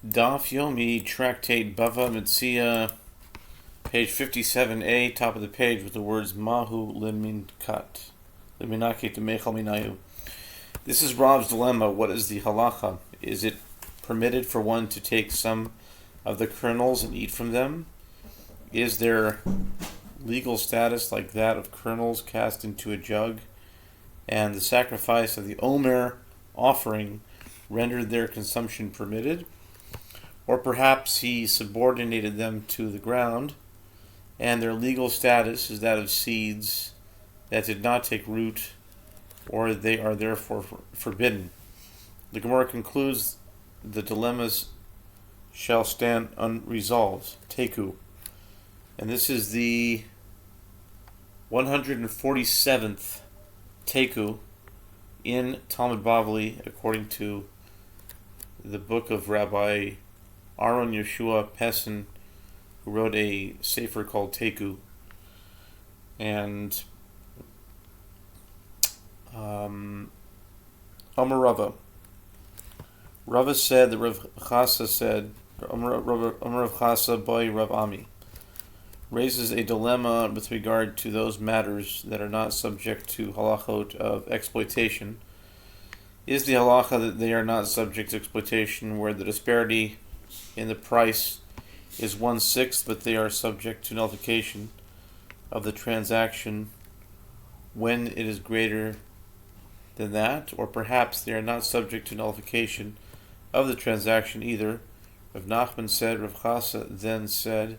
Daf Yomi, Tractate Bava Metzia, page 57a, top of the page with the words Mahu Liminkat. Liminakit Mechal Minayu. This is Rav's dilemma. What is the halacha? Is it permitted for one to take some of the kernels and eat from them? Is their legal status like that of kernels cast into a jug, and the sacrifice of the Omer offering rendered their consumption permitted? Or perhaps he subordinated them to the ground, and their legal status is that of seeds that did not take root, or they are therefore forbidden. The Gemara concludes the dilemmas shall stand unresolved. Teku. And this is the 147th Teku in Talmud Bavli, according to the book of Rabbi Aaron Yehoshua Pessin, who wrote a Sofer called Teku. And Amar Rava. Rava said that Rav Chasa said, Amar Rav Chasa by Rav Ami, raises a dilemma with regard to those matters that are not subject to halachot of exploitation. Is the halacha that they are not subject to exploitation where the disparity in the price is 1/6, but they are subject to nullification of the transaction when it is greater than that? Or perhaps they are not subject to nullification of the transaction either. Rav Nachman said, Rav Chasa then said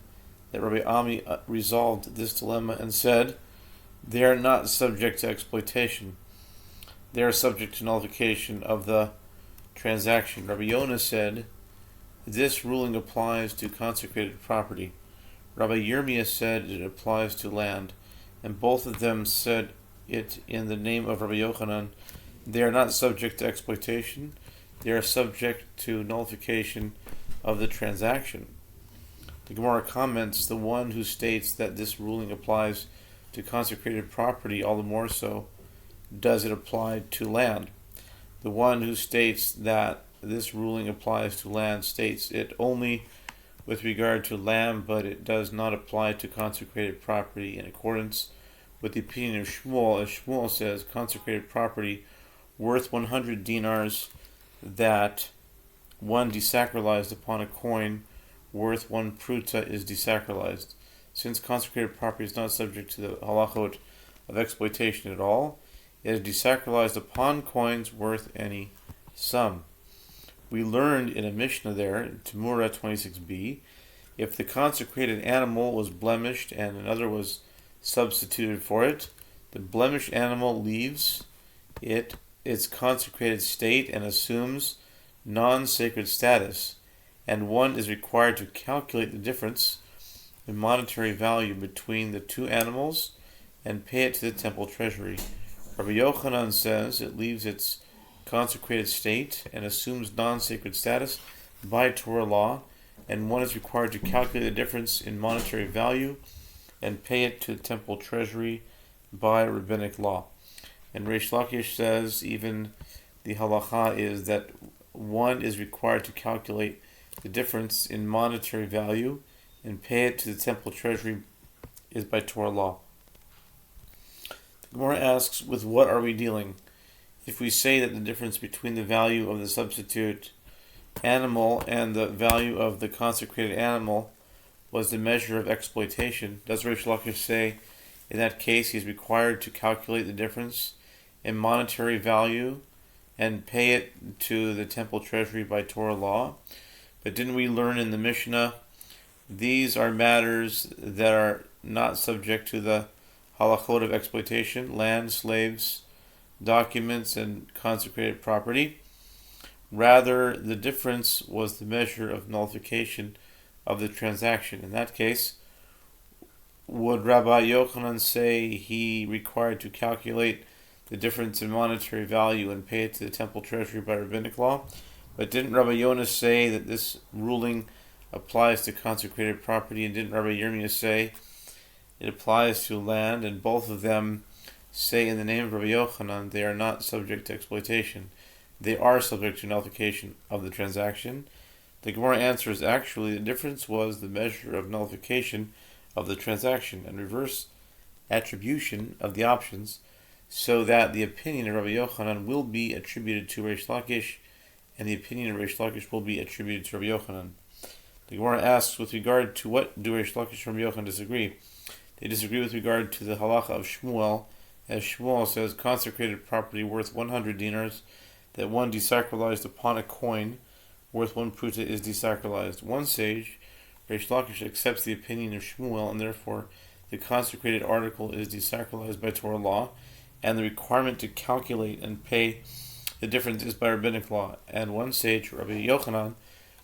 that Rabbi Ami resolved this dilemma and said, they are not subject to exploitation. They are subject to nullification of the transaction. Rabbi Yonah said, this ruling applies to consecrated property. Rabbi Yirmiyah said it applies to land, and both of them said it in the name of Rabbi Yochanan. They are not subject to exploitation. They are subject to nullification of the transaction. The Gemara comments, the one who states that this ruling applies to consecrated property, all the more so does it apply to land. The one who states that this ruling applies to land states it only with regard to land, but it does not apply to consecrated property in accordance with the opinion of Shmuel. As Shmuel says, consecrated property worth 100 dinars that one desacralized upon a coin worth 1 pruta is desacralized. Since consecrated property is not subject to the halachot of exploitation at all, it is desacralized upon coins worth any sum. We learned in a Mishnah there, in Temura 26b, if the consecrated animal was blemished and another was substituted for it, the blemished animal leaves its consecrated state and assumes non-sacred status, and one is required to calculate the difference in monetary value between the two animals and pay it to the temple treasury. Rabbi Yochanan says it leaves its consecrated state and assumes non-sacred status by Torah law, and one is required to calculate the difference in monetary value and pay it to the temple treasury by rabbinic law. And Reish Lakish says even the halacha is that one is required to calculate the difference in monetary value and pay it to the temple treasury is by Torah law. The Gemara asks, with what are we dealing? If we say that the difference between the value of the substitute animal and the value of the consecrated animal was the measure of exploitation, does Reish Lakish say in that case he is required to calculate the difference in monetary value and pay it to the temple treasury by Torah law? But didn't we learn in the Mishnah, these are matters that are not subject to the halachot of exploitation, land, slaves, documents, and consecrated property. Rather, the difference was the measure of nullification of the transaction. In that case, would Rabbi Yochanan say he required to calculate the difference in monetary value and pay it to the temple treasury by rabbinic law? But didn't Rabbi Yonah say that this ruling applies to consecrated property, and didn't Rabbi Yirmiyah say it applies to land? And both of them say in the name of Rabbi Yochanan they are not subject to exploitation. They are subject to nullification of the transaction. The Gemara answers, actually, the difference was the measure of nullification of the transaction and reverse attribution of the options, so that the opinion of Rabbi Yochanan will be attributed to Reish Lakish, and the opinion of Reish Lakish will be attributed to Rabbi Yochanan. The Gemara asks, with regard to what do Reish Lakish and Rabbi Yochanan disagree? They disagree with regard to the halacha of Shmuel, as Shmuel says, consecrated property worth 100 dinars, that one desacralized upon a coin worth 1 pruta is desacralized. One sage, Reish Lakish, accepts the opinion of Shmuel, and therefore the consecrated article is desacralized by Torah law, and the requirement to calculate and pay the difference is by rabbinic law. And one sage, Rabbi Yochanan,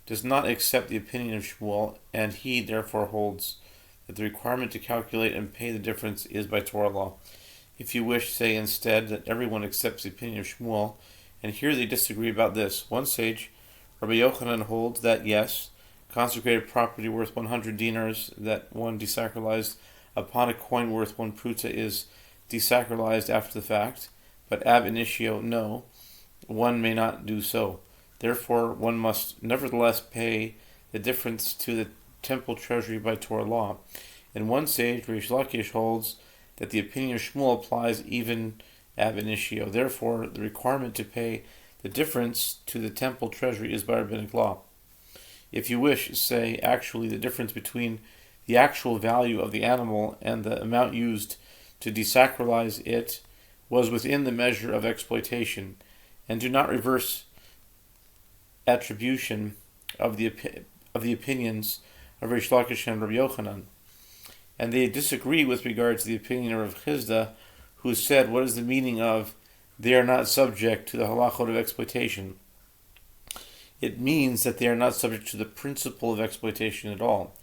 does not accept the opinion of Shmuel, and he therefore holds that the requirement to calculate and pay the difference is by Torah law. If you wish, say instead that everyone accepts the opinion of Shmuel, and here they disagree about this. One sage, Rabbi Yochanan, holds that yes, consecrated property worth 100 dinars that one desacralized upon a coin worth 1 pruta is desacralized after the fact, but ab initio, no, one may not do so. Therefore, one must nevertheless pay the difference to the temple treasury by Torah law. And one sage, Reish Lakish, holds that the opinion of Shmuel applies even ab initio. Therefore, the requirement to pay the difference to the temple treasury is by rabbinic law. If you wish, say, actually, the difference between the actual value of the animal and the amount used to desacralize it was within the measure of exploitation, and do not reverse attribution of the opinions of Reish Lakish and Rabbi Yochanan. And they disagree with regard to the opinion of Rav Chizda, who said, what is the meaning of they are not subject to the halachot of exploitation? It means that they are not subject to the principle of exploitation at all.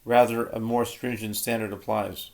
Rather, a more stringent standard applies.